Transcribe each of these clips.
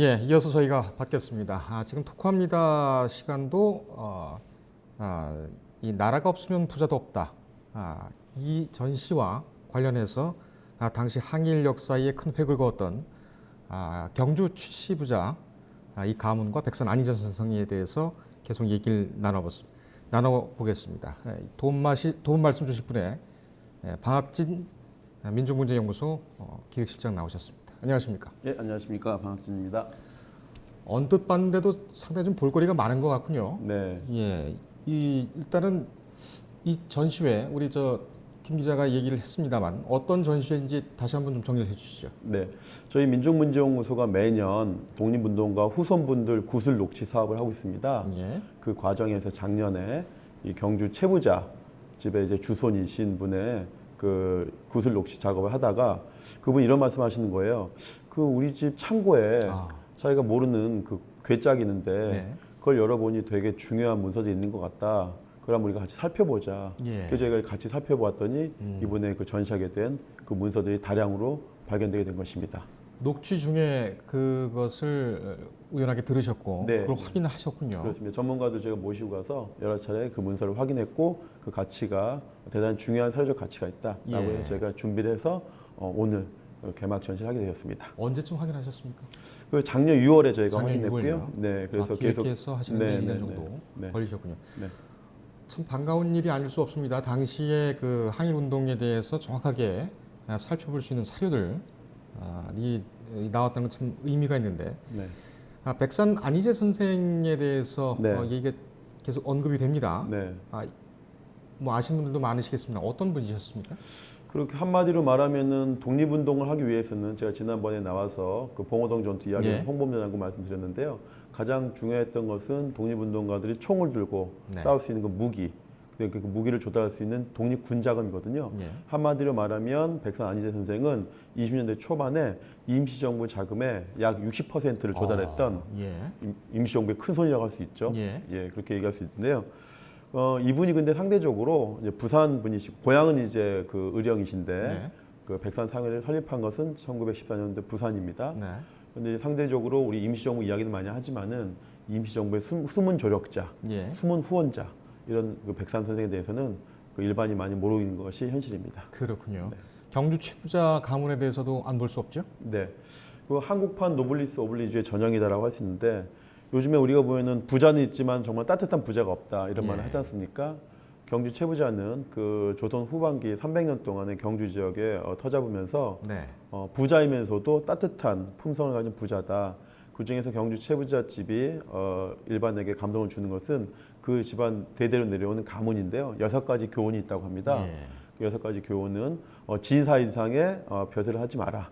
예, 이어서 저희가 받겠습니다. 지금 토크합니다 시간도 이 나라가 없으면 부자도 없다. 이 전시와 관련해서 당시 항일 역사에 큰 획을 그었던 경주 출시 부자 이 가문과 백선 안희전 선생에 대해서 계속 얘기를 나눠보겠습니다. 도움 말씀 주실 분의 방학진 민중문제연구소 기획실장 나오셨습니다. 안녕하십니까? 예, 안녕하십니까. 방학진입니다. 언뜻 봤는데도 상당히 좀 볼거리가 많은 것 같군요. 네. 예, 일단은 이 전시회 우리 김 기자가 얘기를 했습니다만 어떤 전시회인지 다시 한번 좀 정리를 해주시죠. 네. 저희 민중문제연구소가 매년 독립운동가 후손분들 구슬 녹취 사업을 하고 있습니다. 예. 그 과정에서 작년에 이 경주 최부자 집에 이제 주손이신 분의 그 구슬 녹취 작업을 하다가 그분이 이런 말씀하시는 거예요. 그 우리 집 창고에 자기가 모르는 그 괴짝이 있는데 네. 그걸 열어보니 되게 중요한 문서들이 있는 것 같다. 그럼 우리가 같이 살펴보자. 예. 그래서 저희가 같이 살펴보았더니 이번에 그 전시하게 된 그 문서들이 다량으로 발견되게 된 것입니다. 녹취 중에 그것을 우연하게 들으셨고 네. 그걸 확인하셨군요. 그렇습니다. 전문가들 제가 모시고 가서 여러 차례 그 문서를 확인했고 그 가치가 대단히 중요한 사회적 가치가 있다라고 예. 해서 제가 준비를 해서 오늘 개막 전시를 하게 되었습니다. 언제쯤 확인하셨습니까? 그 작년 6월에 저희가 작년 확인했고요. 6월요? 네, 그래서 기획해서 하시는 데 1년 정도 네. 걸리셨군요. 네. 참 반가운 일이 아닐 수 없습니다. 당시에 그 항일 운동에 대해서 정확하게 살펴볼 수 있는 사료들이 나왔다는 건 참 의미가 있는데 네. 백선 안희재 선생에 대해서 네. 얘기가 계속 언급이 됩니다. 네. 뭐 아시는 분들도 많으시겠습니다. 어떤 분이셨습니까? 그렇게 한마디로 말하면은 독립운동을 하기 위해서는 제가 지난번에 나와서 그 봉오동 전투 이야기 예. 홍범전 장군 말씀드렸는데요. 가장 중요했던 것은 독립운동가들이 총을 들고 네. 싸울 수 있는 그 무기, 그 무기를 조달할 수 있는 독립군자금이거든요. 예. 한마디로 말하면 백선 안희재 선생은 20년대 초반에 임시정부 자금의 약 60%를 조달했던 예. 임시정부의 큰 손이라고 할 수 있죠. 예. 예, 그렇게 얘기할 수 있는데요. 이분이 근데 상대적으로 이제 부산 분이시고 고향은 이제 그 의령이신데 네. 그 백산상회를 설립한 것은 1914년도 부산입니다. 네. 그런데 상대적으로 우리 임시정부 이야기는 많이 하지만은 임시정부의 숨은 조력자, 예. 숨은 후원자 이런 그 백산 선생에 대해서는 그 일반이 많이 모르는 것이 현실입니다. 그렇군요. 네. 경주 최부자 가문에 대해서도 안 볼 수 없죠? 네, 그 한국판 노블리스 오블리주의 전형이다라고 할 수 있는데 요즘에 우리가 보면은 부자는 있지만 정말 따뜻한 부자가 없다 이런 말을 예. 하지 않습니까? 경주 최부자는 그 조선 후반기 300년 동안의 경주 지역에 터잡으면서 네. 부자이면서도 따뜻한 품성을 가진 부자다. 그 중에서 경주 최부자 집이 일반에게 감동을 주는 것은 그 집안 대대로 내려오는 가문인데요. 6가지 교훈이 있다고 합니다. 예. 그 6가지 교훈은 진사 이상의 벼슬을 하지 마라.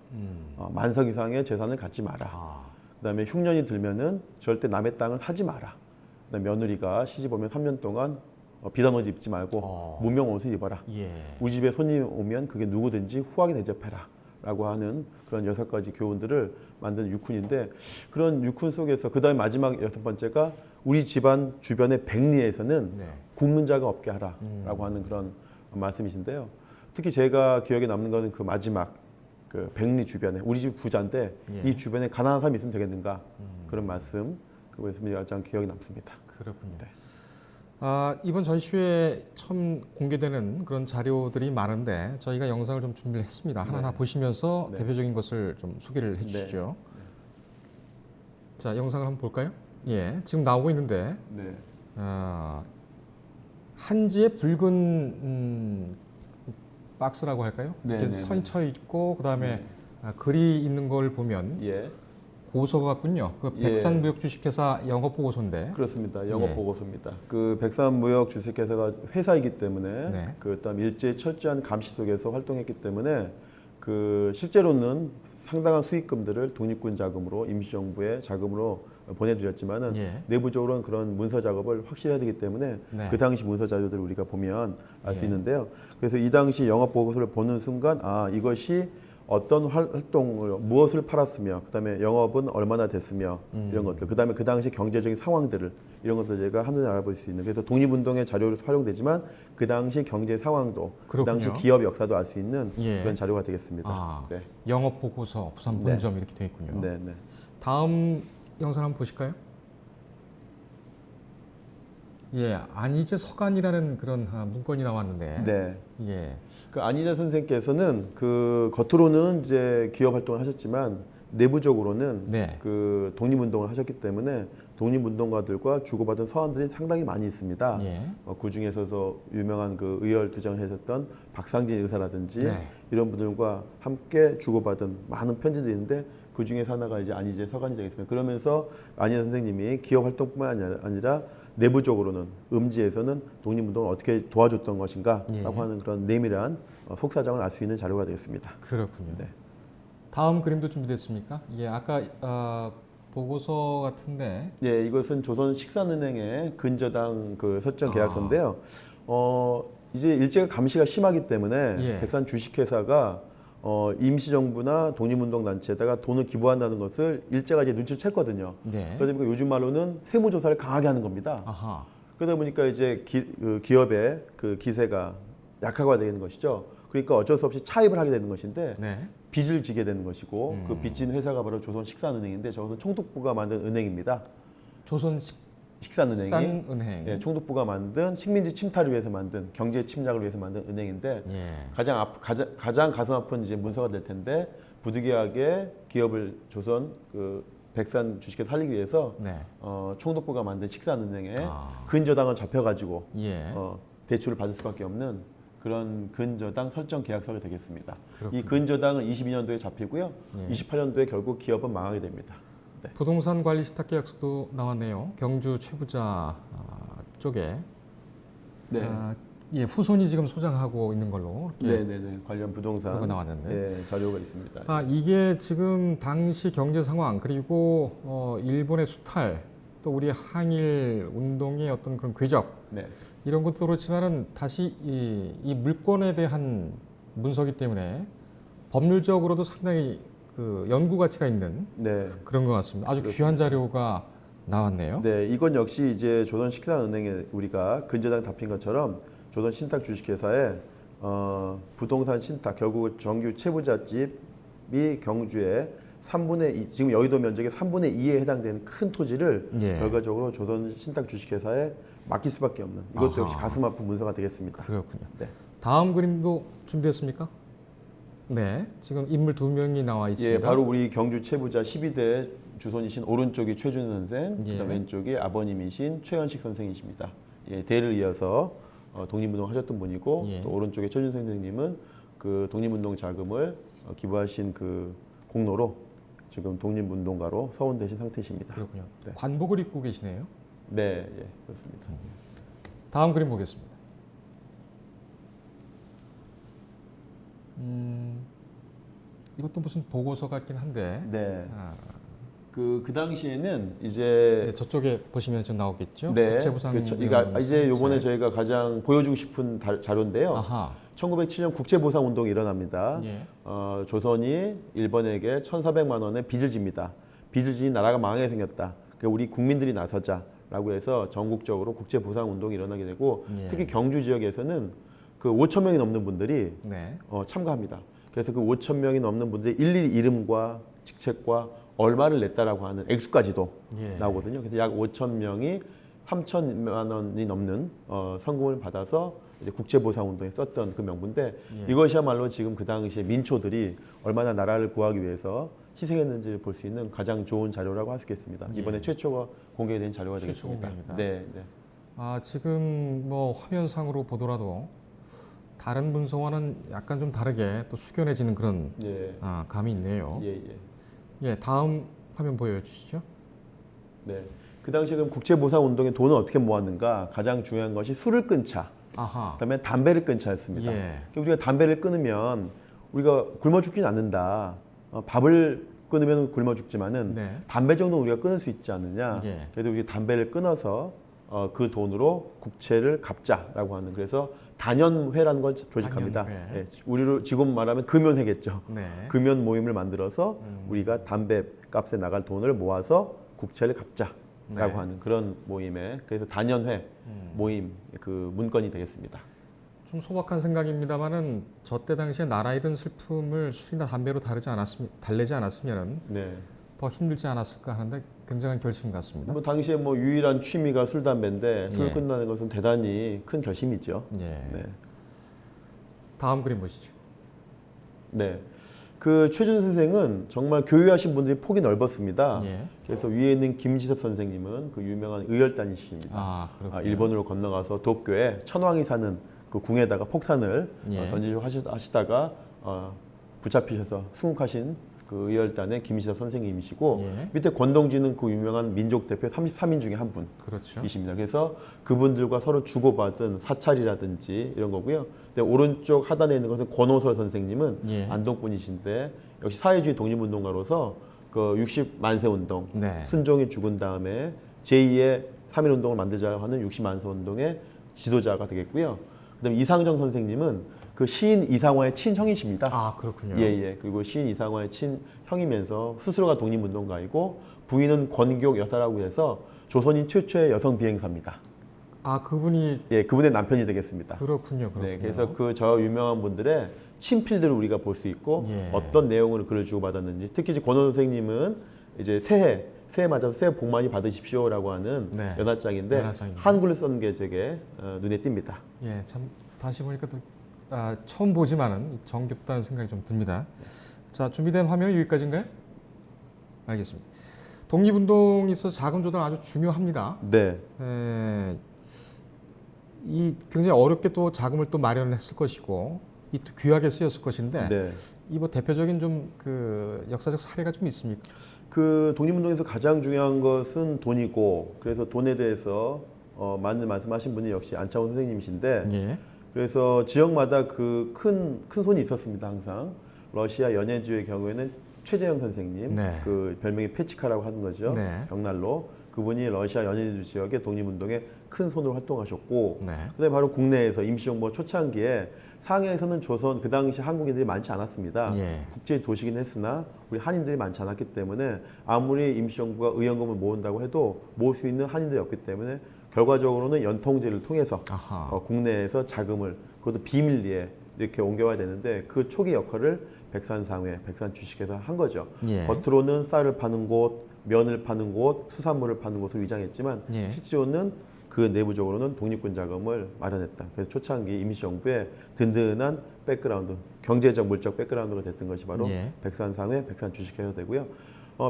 만석 이상의 재산을 갖지 마라. 그다음에 흉년이 들면은 절대 남의 땅을 사지 마라. 그다음에 며느리가 시집 오면 3년 동안 비단 옷 입지 말고 문명 옷을 입어라. 예. 우리 집에 손님 오면 그게 누구든지 후하게 대접해라. 라고 하는 그런 6가지 교훈들을 만든 육훈인데 그런 육훈 속에서 그 다음에 마지막 6번째가 우리 집안 주변의 백리에서는 네. 굶는 자가 없게 하라. 라고 하는 그런 말씀이신데요. 특히 제가 기억에 남는 것은 그 마지막 그 백리 주변에 우리 집 부자인데 예. 이 주변에 가난한 사람이 있으면 되겠는가 그런 말씀 그 말씀이 가장 기억에 남습니다. 그렇군요. 네. 이번 전시회에 처음 공개되는 그런 자료들이 많은데 저희가 영상을 좀 준비를 했습니다. 하나하나 보시면서 네. 대표적인 것을 좀 소개를 해주시죠. 자, 영상을 한번 볼까요? 예, 지금 나오고 있는데 네. 한지의 붉은 박스라고 할까요? 네, 이렇게 네, 선이 쳐 있고 그다음에 글이 있는 걸 보면 예. 보고서 같군요. 그 예. 백산무역주식회사 영업 보고서인데. 그렇습니다. 영업 예. 보고서입니다. 그 백산무역 주식회사가 회사이기 때문에 네. 그다음 일제의 철저한 감시 속에서 활동했기 때문에 그 실제로는 상당한 수익금들을 독립군 자금으로 임시정부의 자금으로 보내드렸지만은 예. 내부적으로는 그런 문서 작업을 확실히 해야 되기 때문에 네. 그 당시 문서 자료들을 우리가 보면 알 수 예. 있는데요. 그래서 이 당시 영업 보고서를 보는 순간 이것이 어떤 활동을 무엇을 팔았으며 그다음에 영업은 얼마나 됐으며 이런 것들 그다음에 그 당시 경제적인 상황들을 이런 것들 제가 한눈에 알아볼 수 있는 그래서 독립운동의 자료로 활용되지만 그 당시 경제 상황도 그 당시 그렇군요. 기업 역사도 알 수 있는 예. 그런 자료가 되겠습니다. 아, 네. 영업 보고서, 부산 본점 이렇게 되어 있군요. 네, 네. 다음 영상 한번 보실까요? 예, 안희재 서간이라는 그런 문건이 나왔는데, 네. 예, 그 안희재 선생께서는 그 겉으로는 이제 기업 활동을 하셨지만 내부적으로는 네. 그 독립운동을 하셨기 때문에 독립운동가들과 주고받은 서한들이 상당히 많이 있습니다. 예. 그 중에서도 유명한 그 의열 투쟁을 하셨던 박상진 의사라든지 네. 이런 분들과 함께 주고받은 많은 편지들이 있는데 그 중에 하나가 이제 안희재 서간이 되겠습니다. 그러면서 안희재 선생님이 기업 활동뿐만 아니라 내부적으로는 음지에서는 독립운동을 어떻게 도와줬던 것인가라고 예. 하는 그런 내밀한 속사정을 알 수 있는 자료가 되겠습니다. 그렇군요. 네. 다음 그림도 준비됐습니까? 예, 아까 보고서 같은데, 예, 이것은 조선 식산은행의 근저당 그 설정 계약서인데요. 이제 일제가 감시가 심하기 때문에 예. 백산 주식회사가 임시정부나 독립운동단체에다가 돈을 기부한다는 것을 일제가 이제 눈치를 챘거든요. 네. 그러다 보니까 요즘 말로는 세무조사를 강하게 하는 겁니다. 아하, 그러다 보니까 이제 그 기업의 그 기세가 약화가 되는 것이죠. 그러니까 어쩔 수 없이 차입을 하게 되는 것인데 네, 빚을 지게 되는 것이고 그 빚진 회사가 바로 조선식산은행인데 저것은 총독부가 만든 은행입니다. 조선 식산은행이 식산은행. 예, 총독부가 만든 식민지 침탈을 위해서 만든 경제 침략을 위해서 만든 은행인데 예, 가장 가슴 아픈 이제 문서가 될 텐데 부득이하게 기업을 조선 그 백산 주식회사 살리기 위해서 네, 총독부가 만든 식산은행에 아. 근저당을 잡혀가지고 예, 대출을 받을 수밖에 없는 그런 근저당 설정 계약서가 되겠습니다. 그렇군요. 이 근저당은 22년도에 잡히고요. 예. 28년도에 결국 기업은 망하게 됩니다. 네. 부동산 관리 신탁 계약서도 나왔네요. 경주 최부자 쪽에 네. 예, 후손이 지금 소장하고 있는 걸로 이렇게 네네네. 관련 부동산 그거 나왔는데. 예, 자료가 있습니다. 이게 지금 당시 경제 상황 그리고 일본의 수탈 또 우리 항일 운동의 어떤 그런 궤적 네. 이런 것도 그렇지만은 다시 이 물권에 대한 문서기 때문에 법률적으로도 상당히 그 연구 가치가 있는 네. 그런 것 같습니다. 아주 귀한 자료가 나왔네요. 네, 이건 역시 이제 조선식산은행에 우리가 근저당 잡힌 것처럼 조선신탁 주식회사에 부동산 신탁 결국 정규 채부잣집이 경주에 3분의 2, 지금 여의도 면적의 3분의 2에 해당되는 큰 토지를 예. 결과적으로 조선신탁 주식회사에 맡길 수밖에 없는 이것도 아하. 역시 가슴 아픈 문서가 되겠습니다. 그렇군요. 네. 다음 그림도 준비됐습니까? 네, 지금 인물 두 명이 나와 있습니다. 예, 바로 우리 경주 채부자 12대 주손이신 오른쪽이 최준 선생, 예. 그다음 왼쪽이 아버님이신 최현식 선생이십니다. 예, 대를 이어서 독립운동 하셨던 분이고 예. 또 오른쪽에 최준 선생님은 그 독립운동 자금을 기부하신 그 공로로 지금 독립운동가로 서원되신 상태이십니다. 그렇군요. 네. 관복을 입고 계시네요. 네, 예, 그렇습니다. 다음 그림 보겠습니다. 이것도 무슨 보고서 같긴 한데 네, 아, 그 당시에는 이제 네, 저쪽에 보시면 좀 나오겠죠. 네, 국제보상 그러니까 이제 요번에 저희가 가장 보여주고 싶은 자료인데요. 아하, 1907년 국제보상 운동이 일어납니다. 예. 조선이 일본에게 1,400만 원의 빚을 집니다. 빚을 지니 나라가 망하게 생겼다. 그러니까 우리 국민들이 나서자라고 해서 전국적으로 국제보상 운동이 일어나게 되고 예. 특히 경주 지역에서는 그 5천 명이 넘는 분들이 네, 참가합니다. 그래서 그 5천 명이 넘는 분들이 일일이 이름과 직책과 얼마를 냈다라고 하는 액수까지도 예. 나오거든요. 그래서 약 5천 명이 3천만 원이 넘는 성금을 받아서 이제 국제보상운동에 썼던 그 명부인데 예. 이것이야말로 지금 그 당시에 민초들이 얼마나 나라를 구하기 위해서 희생했는지를 볼 수 있는 가장 좋은 자료라고 할 수 있겠습니다. 예. 이번에 최초가 공개된 자료가 최초 되겠습니다. 공개입니다. 네, 네. 지금 뭐 화면상으로 보더라도 다른 문서와는 약간 좀 다르게 또 숙연해지는 그런 예, 감이 있네요. 예, 예. 예, 다음 화면 보여주시죠. 네. 그 당시에 그럼 국제보상운동에 돈을 어떻게 모았는가? 가장 중요한 것이 술을 끊자. 아하, 그다음에 담배를 끊자였습니다. 예. 우리가 담배를 끊으면 우리가 굶어 죽지는 않는다. 밥을 끊으면 굶어 죽지만은 네. 담배 정도 우리가 끊을 수 있지 않느냐. 예. 그래도 우리 담배를 끊어서 그 돈으로 국채를 갚자라고 하는 그래서 단연회라는 걸 조직합니다. 단연회. 예, 우리로 지금 말하면 금연회겠죠. 네. 금연 모임을 만들어서 우리가 담배 값에 나갈 돈을 모아서 국채를 갚자라고 네. 하는 그런 모임에 그래서 단연회 모임 그 문건이 되겠습니다. 좀 소박한 생각입니다만은 저 때 당시에 나라 잃은 슬픔을 술이나 담배로 달래지 않았으면은 네. 더 힘들지 않았을까 하는데 굉장한 결심 같습니다. 뭐 당시에 뭐 유일한 취미가 술 담배인데 술 예. 끝나는 것은 대단히 큰 결심이죠. 예. 네. 다음 그림 보시죠. 네. 그 최준 선생은 정말 교유하신 분들이 폭이 넓었습니다. 예. 그래서 위에 있는 김지섭 선생님은 그 유명한 의열단이십니다. 아, 그렇군요. 일본으로 건너가서 도쿄에 천황이 사는 그 궁에다가 폭탄을 예. 던지려고 하시다가 붙잡히셔서 수국하신 그 의열단의 김지섭 선생님이시고 예. 밑에 권동진은 그 유명한 민족 대표 33인 중에 한 분. 그렇죠. 이십니다. 그래서 그분들과 서로 주고받은 사찰이라든지 이런 거고요. 근데 오른쪽 하단에 있는 것은 권오설 선생님은 예. 안동분이신데 역시 사회주의 독립운동가로서 그 60만세 운동, 네. 순종이 죽은 다음에 제2의 3.1 운동을 만들자고 하는 60만세 운동의 지도자가 되겠고요. 그다음에 이상정 선생님은 그 시인 이상화의 친형이십니다. 아, 그렇군요. 예. 그리고 시인 이상화의 친형이면서 스스로가 독립운동가이고 부인은 권기옥 여사라고 해서 조선인 최초의 여성 비행사입니다. 아, 그분이 예, 그분의 남편이 되겠습니다. 그렇군요. 네, 그래서 그 저 유명한 분들의 친필들을 우리가 볼 수 있고 예. 어떤 내용으로 글을 주고받았는지 특히 이제 권원 선생님은 이제 새해 맞아서 새해 복 많이 받으십시오라고 하는 네. 연하장인데 연하장입니다. 한글을 쓴 게 되게 눈에 띕니다. 예, 참 다시 보니까 또 처음 보지만은 정겹다는 생각이 좀 듭니다. 자, 준비된 화면은 여기까지인가요? 알겠습니다. 독립운동에 있어서 자금 조달 아주 중요합니다. 네, 이 굉장히 어렵게 또 자금을 또 마련했을 것이고 이 또 귀하게 쓰였을 것인데 네. 이 뭐 대표적인 좀 그 역사적 사례가 좀 있습니까? 그 독립운동에서 가장 중요한 것은 돈이고 그래서 돈에 대해서 맞는 말씀하신 분이 역시 안창호 선생님이신데 예. 그래서 지역마다 그 큰 손이 있었습니다. 항상 러시아 연해주의 경우에는 최재형 선생님, 네. 그 별명이 페치카라고 하는 거죠. 네. 벽난로 그분이 러시아 연해주 지역의 독립운동에 큰 손으로 활동하셨고, 네. 그다음에 바로 국내에서 임시정부 초창기에 상해에서는 조선 그 당시 한국인들이 많지 않았습니다. 예. 국제 도시긴 했으나 우리 한인들이 많지 않았기 때문에 아무리 임시정부가 의연금을 모은다고 해도 모을 수 있는 한인들이 없기 때문에 결과적으로는 연통제를 통해서 아하. 국내에서 자금을 그것도 비밀리에 이렇게 옮겨와야 되는데 그 초기 역할을 백산상회, 백산주식회사 한 거죠. 예. 겉으로는 쌀을 파는 곳, 면을 파는 곳, 수산물을 파는 곳을 위장했지만 예. 실제로는 그 내부적으로는 독립군 자금을 마련했다. 그래서 초창기 임시정부의 든든한 백그라운드, 경제적, 물적 백그라운드가 됐던 것이 바로 예. 백산상회, 백산주식회사 되고요.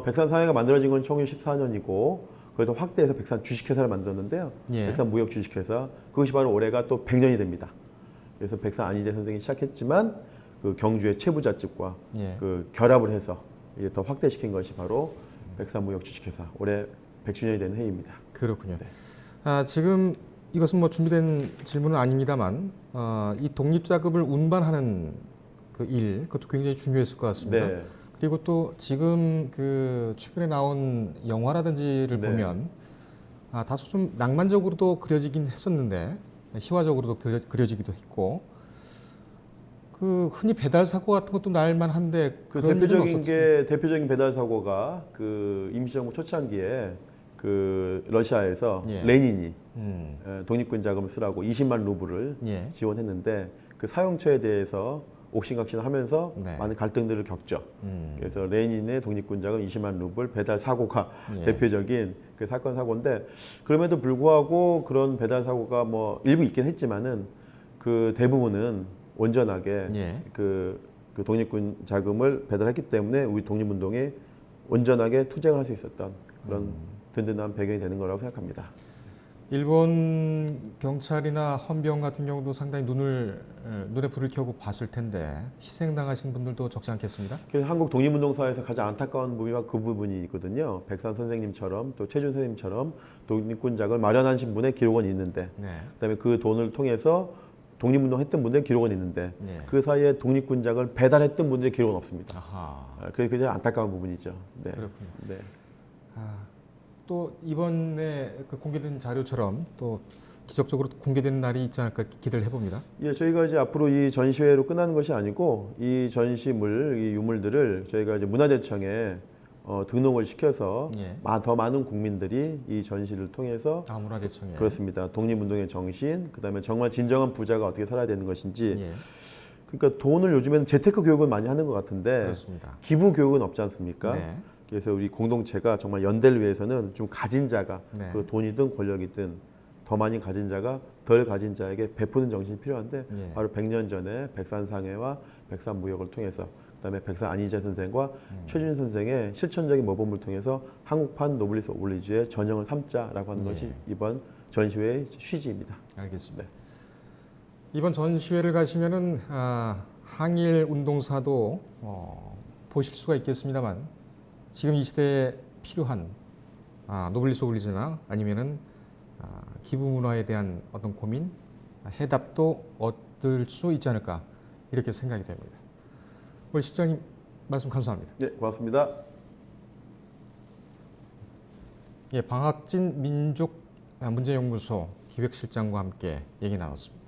백산상회가 만들어진 건 1914년이고 그래도 확대해서 백산주식회사를 만들었는데요. 예. 백산무역주식회사 그것이 바로 올해가 또 100년이 됩니다. 그래서 백산 안희재 선생이 시작했지만 그 경주의 최부잣집과 예. 그 결합을 해서 이제 더 확대시킨 것이 바로 백산무역주식회사 올해 100주년이 되는 해입니다. 그렇군요. 네. 지금 이것은 뭐 준비된 질문은 아닙니다만 이 독립자금을 운반하는 그 일 그것도 굉장히 중요했을 것 같습니다. 네. 그리고 또 지금 그 최근에 나온 영화라든지를 네. 보면 다소 좀 낭만적으로도 그려지긴 했었는데 희화적으로도 그려지기도 했고 그 흔히 배달 사고 같은 것도 날만한데 그 그런 일은 없었죠. 대표적인 배달 사고가 그 임시정부 초창기에 그 러시아에서 예. 레닌이 음. 독립군 자금을 쓰라고 20만 루블을 예. 지원했는데 그 사용처에 대해서 옥신각신하면서 네. 많은 갈등들을 겪죠. 그래서 레닌의 독립군 자금 20만 루블 배달 사고가 예. 대표적인 그 사건 사고인데 그럼에도 불구하고 그런 배달 사고가 뭐 일부 있긴 했지만은 그 대부분은 온전하게 예. 그 독립군 자금을 배달했기 때문에 우리 독립운동에 온전하게 투쟁을 할 수 있었던 그런 든든한 배경이 되는 거라고 생각합니다. 일본 경찰이나 헌병 같은 경우도 상당히 눈에 불을 켜고 봤을 텐데 희생당하신 분들도 적지 않겠습니다. 그래서 한국 독립운동사에서 가장 안타까운 부분이 그 부분이 있거든요. 백산 선생님처럼 또 최준 선생님처럼 독립군 자금을 마련하신 분의 기록은 있는데 네. 그다음에 그 돈을 통해서 독립운동 했던 분들의 기록은 있는데 네. 그 사이에 독립군 자금을 배달했던 분들의 기록은 없습니다. 아하. 그게 굉장히 안타까운 부분이죠. 네. 그렇군요. 네. 또 이번에 그 공개된 자료처럼 또 기적적으로 공개된 날이 있지 않을까 기대를 해봅니다. 예, 저희가 이제 앞으로 이 전시회로 끝나는 것이 아니고 이 전시물, 이 유물들을 저희가 이제 문화재청에 등록을 시켜서 예. 더 많은 국민들이 이 전시를 통해서 문화재청에. 그렇습니다. 독립운동의 정신, 그다음에 정말 진정한 부자가 어떻게 살아야 되는 것인지. 예. 그러니까 돈을 요즘에는 재테크 교육은 많이 하는 것 같은데 그렇습니다. 기부 교육은 없지 않습니까? 네. 그래서 우리 공동체가 정말 연대를 위해서는 좀 가진 자가 네. 그 돈이든 권력이든 더 많이 가진 자가 덜 가진 자에게 베푸는 정신이 필요한데 예. 바로 100년 전에 백산상회와 백산무역을 통해서 그다음에 백산 안희재 선생과 최준 선생의 실천적인 모범을 통해서 한국판 노블리스 오블리주의 전형을 삼자라고 하는 예. 것이 이번 전시회의 취지입니다. 알겠습니다. 네. 이번 전시회를 가시면은 항일 운동사도 보실 수가 있겠습니다만 지금 이 시대에 필요한 노블리스 오블리주나 아니면은 기부 문화에 대한 어떤 고민, 해답도 얻을 수 있지 않을까 이렇게 생각이 됩니다. 우리 실장님 말씀 감사합니다. 네, 고맙습니다. 예, 방학진 민족 문제연구소 기획실장과 함께 얘기 나눴습니다.